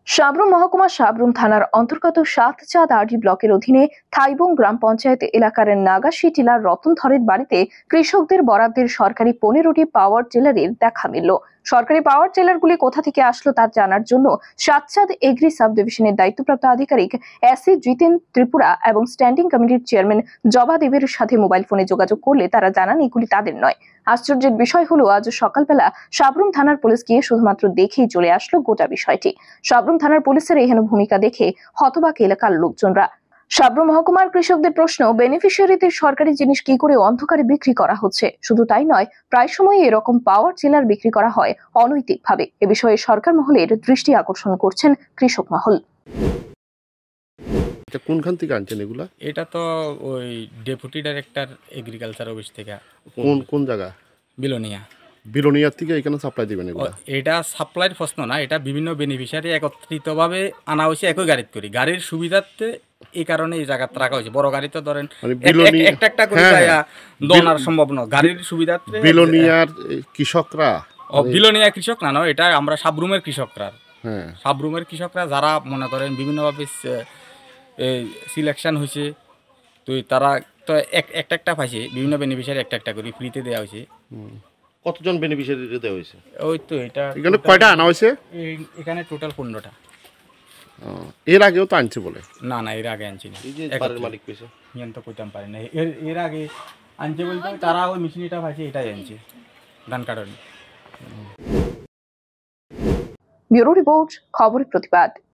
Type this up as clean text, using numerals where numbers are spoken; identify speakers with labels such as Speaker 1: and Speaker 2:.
Speaker 1: সাবরুম মহকুমা সাবরুম থানার অন্তর্গত সাতচাঁদ আরডি ব্লকের অধীনে থাইবং গ্রাম পঞ্চায়েত এলাকার নাগাশি টিলার রতন ধরের বাড়িতে কৃষকদের বরাদ্দের সরকারি 15টি পাওয়ার টিলারের দেখা মিলল। সরকারি পাওয়ার টিলারগুলি কোথা থেকে আসলো তা জানার জন্য সাতচাঁদ এগ্রি সাব ডিভিশনের দায়িত্বপ্রাপ্ত আধিকারিক এসি জিতেন ত্রিপুরা এবং স্ট্যান্ডিং কমিটির চেয়ারম্যান জবা দেবের সাথে মোবাইল ফোনে যোগাযোগ করলে তারা জানান এগুলি তাদের নয়। আশ্চর্যের বিষয় হলো আজ সকালবেলা সাবরুম থানার পুলিশ গিয়ে শুধুমাত্র দেখেই চলে আসলো গোটা বিষয়টি। সাবরুম থানার পুলিশের এহেন ভূমিকা দেখে হতবাক এলাকার লোকজনরা। সাবরুম মহকুমার কৃষকদের প্রশ্ন, বেনিফিশিয়ারিদের সরকারি জিনিস কি করে অন্ধকারে বিক্রি করা হচ্ছে? শুধু তাই নয়, প্রায় সময় এরকম পাওয়ার টিলার বিক্রি করা হয় অনৈতিকভাবে। এ বিষয়ে সরকার মহলের দৃষ্টি আকর্ষণ করছেন কৃষক মহল।
Speaker 2: কোনখান থেকে আনছেন এগুলা?
Speaker 3: এটা তো ওই ডেপুটি ডাইরেক্টর এগ্রিকালচার অফিস থেকে।
Speaker 2: কোন জায়গা? বিলোনিয়ার থেকে এখানে সাপ্লাই দিবেন এগুলা?
Speaker 3: এটা সাপ্লাইয়ের প্রশ্ন না, এটা বিভিন্ন বেনিফিশিয়ারি একত্রিতভাবে আনা হয়েছে একই গাড়িতে করে, গাড়ির সুবিধার্থে এই কারণে এই জায়গাতে রাখা হয়েছে। বড় গাড়ি তো ধরেন একটা একটা করে দোনার সম্ভব নয়, গাড়ির সুবিধার্থে।
Speaker 2: বিলোনিয়ার কৃষকরা?
Speaker 3: বিলোনিয়া কৃষক না, এটা আমরা সাবরুমের কৃষকরা। সাবরুমের কৃষকরা যারা মনে করেন বিভিন্নভাবে সিলেকশন হয়েছে, তো তারা তো একটা একটা পাইছে, বিভিন্ন বেনিফিশিয়ারি একটা একটা করে ফ্রিতে দেওয়া হয়েছে।
Speaker 2: কতজন বেনিফিশিয়ারি দেওয়া হয়েছে?
Speaker 3: ওই তো এটা
Speaker 2: এখানে কয়টা আনা হয়েছে?
Speaker 3: এখানে টোটাল 15টা।
Speaker 2: এর আগেও তো আনছে বলে?
Speaker 3: না, এর আগে আনছি না।
Speaker 2: মালিক কইছে
Speaker 3: নিয়ন তো কইতাম পারি না। এর আগে আনছে বলতে তারা ওই মেশিনটা পাইছে, এটাই আনছে ধান কাটার।
Speaker 1: ব্যুরো রিপোর্ট, খবরের প্রতিবাদ।